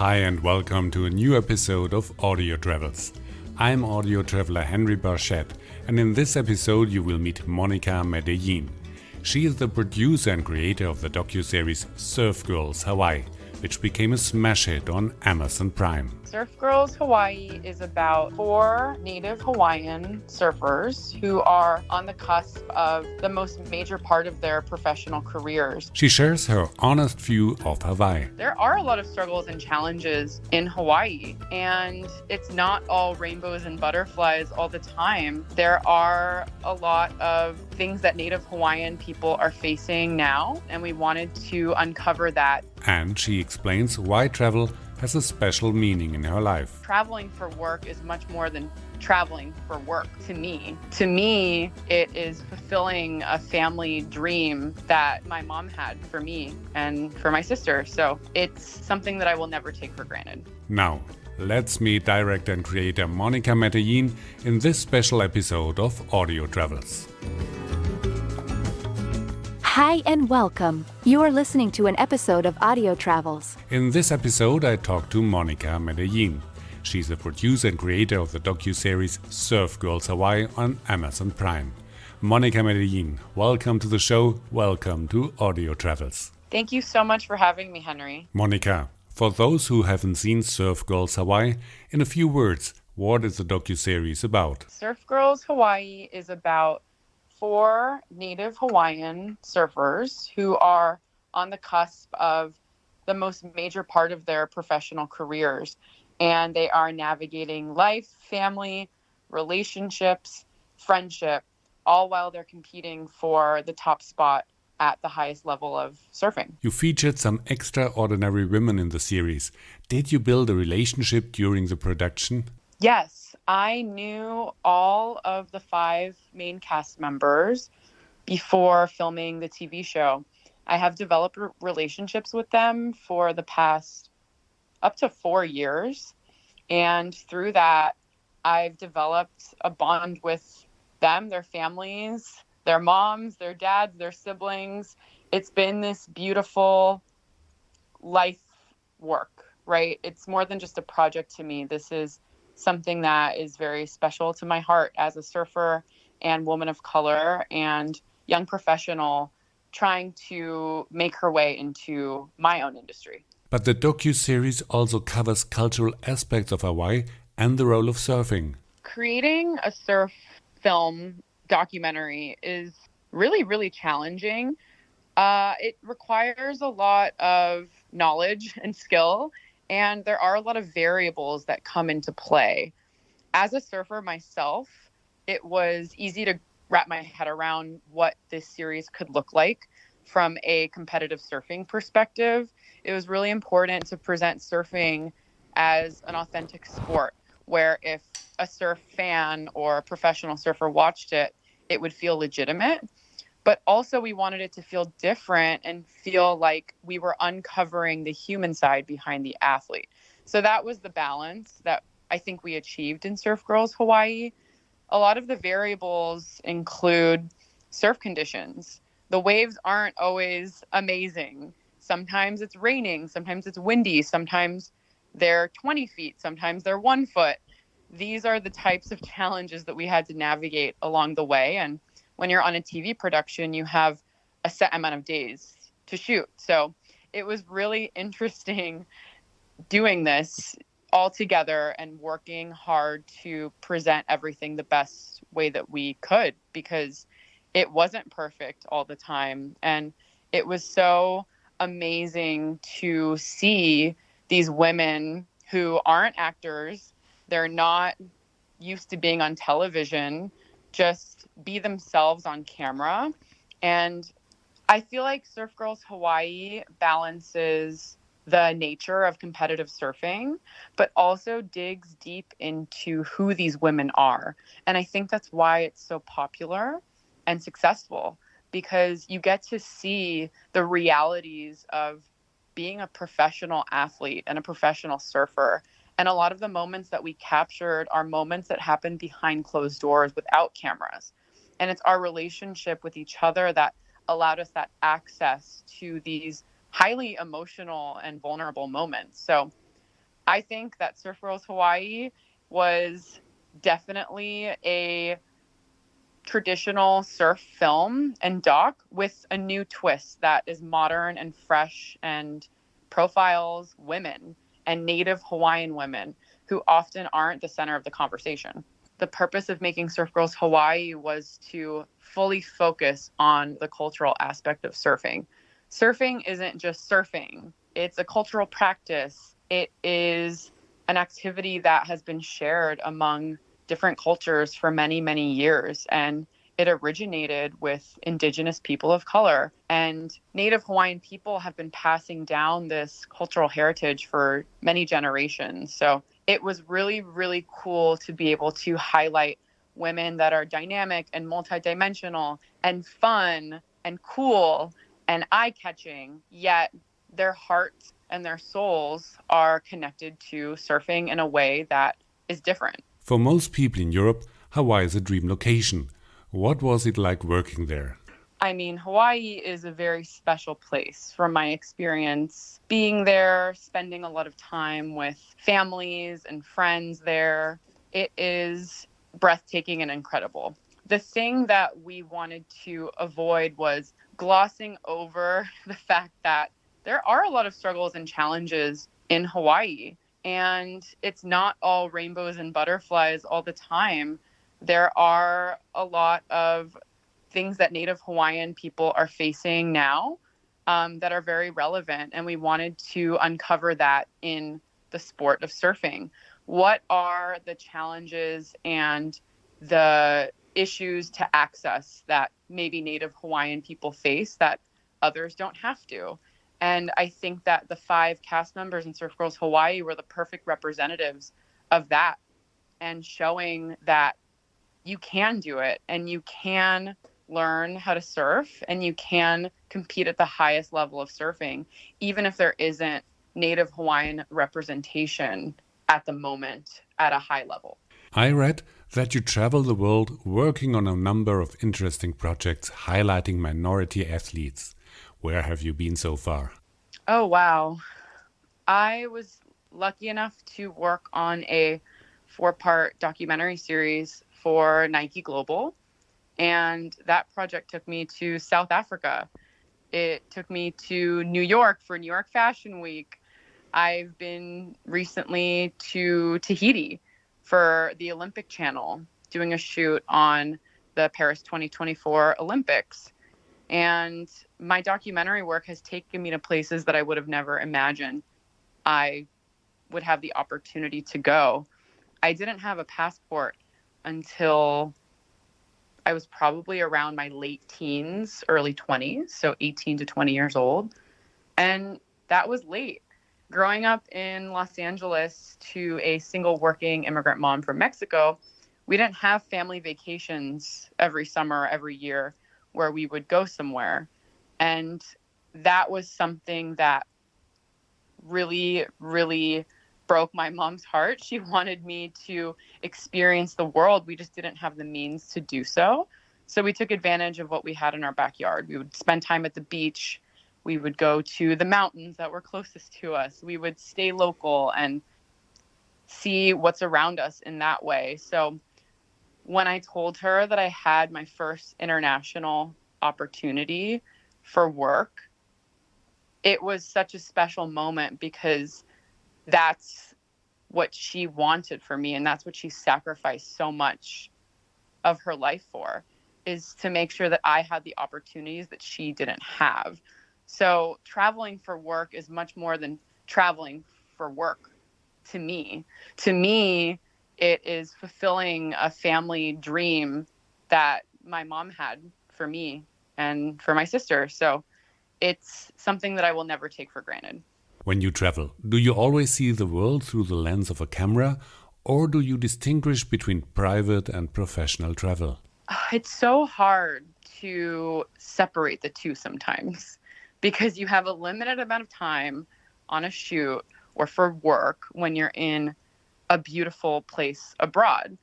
Hi and welcome to a new episode of Audiotravels. I'm audio traveler Henry Barchett, and in this episode you will meet Monica Medellin. She is the producer and creator of the docuseries Surf Girls Hawaii, which became a smash hit on Amazon Prime. Surf Girls Hawaii is about 4 native Hawaiian surfers who are on the cusp of the most major part of their professional careers. She shares her honest view of Hawaii. There are a lot of struggles and challenges in Hawaii, and it's not all rainbows and butterflies all the time. There are a lot of things that native Hawaiian people are facing now, and we wanted to uncover that. And she explains why travel has a special meaning in her life. Traveling for work is much more than traveling for work to me. To me, it is fulfilling a family dream that my mom had for me and for my sister. So it's something that I will never take for granted. Now, let's meet director and creator Monica Medellin in this special episode of Audiotravels. Hi and welcome. You are listening to an episode of Audiotravels. In this episode, I talk to Monica Medellin. She's the producer and creator of the docuseries Surf Girls Hawaii on Amazon Prime. Monica Medellin, welcome to the show. Welcome to Audiotravels. Thank you so much for having me, Henry. Monica, for those who haven't seen Surf Girls Hawaii, in a few words, what is the docuseries about? Surf Girls Hawaii is about 4 native Hawaiian surfers who are on the cusp of the most major part of their professional careers. And they are navigating life, family, relationships, friendship, all while they're competing for the top spot at the highest level of surfing. You featured some extraordinary women in the series. Did you build a relationship during the production? Yes, I knew all of the 5 main cast members before filming the TV show. I have developed relationships with them for the past up to 4 years. And through that, I've developed a bond with them, their families, their moms, their dads, their siblings. It's been this beautiful life work, right? It's more than just a project to me. This is something that is very special to my heart as a surfer and woman of color and young professional trying to make her way into my own industry. But the docuseries also covers cultural aspects of Hawaii and the role of surfing. Creating a surf film documentary is really, really challenging. It requires a lot of knowledge and skill, and there are a lot of variables that come into play. As a surfer myself, it was easy to wrap my head around what this series could look like from a competitive surfing perspective. It was really important to present surfing as an authentic sport where if a surf fan or a professional surfer watched it, it would feel legitimate. But also we wanted it to feel different and feel like we were uncovering the human side behind the athlete. So that was the balance that I think we achieved in Surf Girls Hawaii. A lot of the variables include surf conditions. The waves aren't always amazing. Sometimes it's raining, sometimes it's windy, sometimes they're 20 feet, sometimes they're 1 foot. These are the types of challenges that we had to navigate along the way. And when you're on a TV production, you have a set amount of days to shoot. So it was really interesting doing this all together and working hard to present everything the best way that we could, because it wasn't perfect all the time. And it was so amazing to see these women who aren't actors, they're not used to being on television, just be themselves on camera. And I feel like Surf Girls Hawaii balances the nature of competitive surfing, but also digs deep into who these women are. And I think that's why it's so popular and successful, because you get to see the realities of being a professional athlete and a professional surfer. And a lot of the moments that we captured are moments that happen behind closed doors without cameras. And it's our relationship with each other that allowed us that access to these highly emotional and vulnerable moments. So I think that Surf Girls Hawaii was definitely a traditional surf film and doc with a new twist that is modern and fresh and profiles women and Native Hawaiian women who often aren't the center of the conversation. The purpose of making Surf Girls Hawaii was to fully focus on the cultural aspect of surfing. Surfing isn't just surfing, it's a cultural practice. It is an activity that has been shared among different cultures for many, many years. And it originated with Indigenous people of color. And Native Hawaiian people have been passing down this cultural heritage for many generations. So it was really, really cool to be able to highlight women that are dynamic and multidimensional and fun and cool and eye-catching, yet their hearts and their souls are connected to surfing in a way that is different. For most people in Europe, Hawaii is a dream location. What was it like working there? I mean, Hawaii is a very special place from my experience being there, spending a lot of time with families and friends there. It is breathtaking and incredible. The thing that we wanted to avoid was glossing over the fact that there are a lot of struggles and challenges in Hawaii, and it's not all rainbows and butterflies all the time. There are a lot of things that Native Hawaiian people are facing now that are very relevant. And we wanted to uncover that in the sport of surfing. What are the challenges and the issues to access that maybe Native Hawaiian people face that others don't have to? And I think that the 5 cast members in Surf Girls Hawaii were the perfect representatives of that, and showing that you can do it and you can learn how to surf and you can compete at the highest level of surfing, even if there isn't Native Hawaiian representation at the moment at a high level. I read that you travel the world working on a number of interesting projects highlighting minority athletes. Where have you been so far? Oh, wow. I was lucky enough to work on a 4-part documentary series for Nike Global. And that project took me to South Africa. It took me to New York for New York Fashion Week. I've been recently to Tahiti for the Olympic Channel, doing a shoot on the Paris 2024 Olympics. And my documentary work has taken me to places that I would have never imagined I would have the opportunity to go. I didn't have a passport until I was probably around my late teens, early 20s, so 18 to 20 years old. And that was late. Growing up in Los Angeles to a single working immigrant mom from Mexico, we didn't have family vacations every summer, every year where we would go somewhere. And that was something that really, really broke my mom's heart. She wanted me to experience the world. We just didn't have the means to do so. So we took advantage of what we had in our backyard. We would spend time at the beach. We would go to the mountains that were closest to us. We would stay local and see what's around us in that way. So when I told her that I had my first international opportunity for work, it was such a special moment because that's what she wanted for me. And that's what she sacrificed so much of her life for, is to make sure that I had the opportunities that she didn't have. So traveling for work is much more than traveling for work to me. To me, it is fulfilling a family dream that my mom had for me and for my sister. So it's something that I will never take for granted. When you travel, do you always see the world through the lens of a camera, or do you distinguish between private and professional travel? It's so hard to separate the two sometimes because you have a limited amount of time on a shoot or for work when you're in a beautiful place abroad.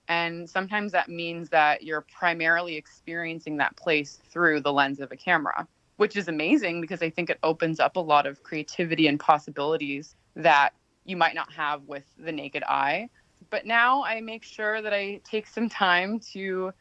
And sometimes that means that you're primarily experiencing that place through the lens of a camera, which is amazing because I think it opens up a lot of creativity and possibilities that you might not have with the naked eye. But now I make sure that I take some time to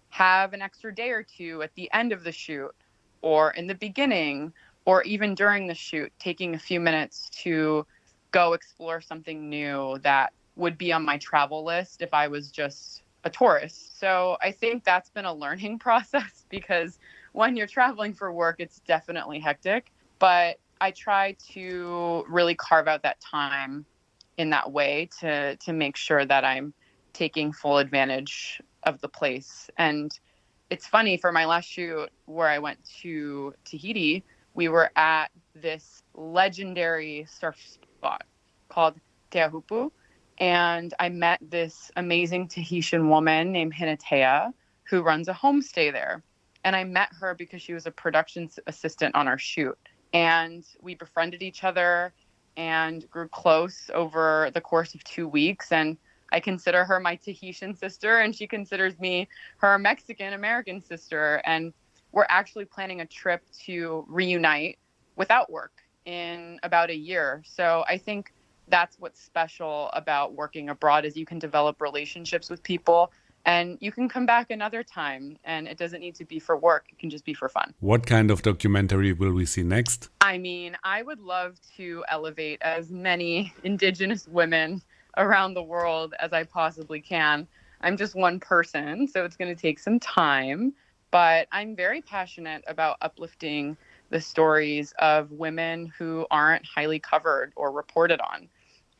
have an extra day or two at the end of the shoot or in the beginning or even during the shoot, taking a few minutes to go explore something new that would be on my travel list if I was just a tourist. So I think that's been a learning process because when you're traveling for work, it's definitely hectic. But I try to really carve out that time in that way to make sure that I'm taking full advantage of the place. And it's funny, for my last shoot where I went to Tahiti, we were at this legendary surf spot called Teahupu. And I met this amazing Tahitian woman named Hinatea who runs a homestay there. And I met her because she was a production assistant on our shoot. And we befriended each other and grew close over the course of 2 weeks. And I consider her my Tahitian sister, and she considers me her Mexican-American sister. And we're actually planning a trip to reunite without work in about a year. So I think that's what's special about working abroad is you can develop relationships with people and you can come back another time, and it doesn't need to be for work. It can just be for fun. What kind of documentary will we see next? I mean, I would love to elevate as many Indigenous women around the world as I possibly can. I'm just one person, so it's going to take some time, but I'm very passionate about uplifting the stories of women who aren't highly covered or reported on,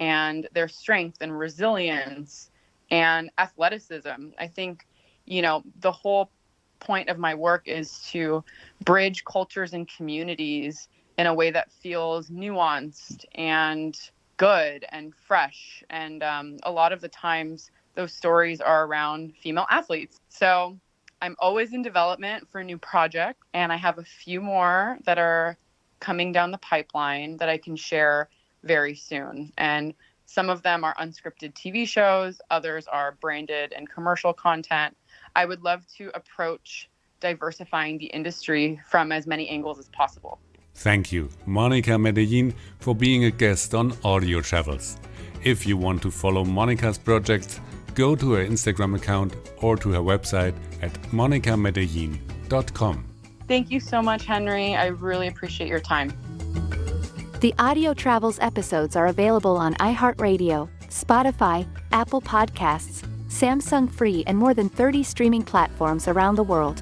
and their strength and resilience and athleticism. I think, the whole point of my work is to bridge cultures and communities in a way that feels nuanced and good and fresh. And a lot of the times those stories are around female athletes. So I'm always in development for a new project, and I have a few more that are coming down the pipeline that I can share very soon. And some of them are unscripted TV shows, others are branded and commercial content. I would love to approach diversifying the industry from as many angles as possible. Thank you, Monica Medellin, for being a guest on Audio Travels. If you want to follow Monica's projects, go to her Instagram account or to her website at monicamedellin.com. Thank you so much, Henry. I really appreciate your time. The Audio Travels episodes are available on iHeartRadio, Spotify, Apple Podcasts, Samsung Free, and more than 30 streaming platforms around the world.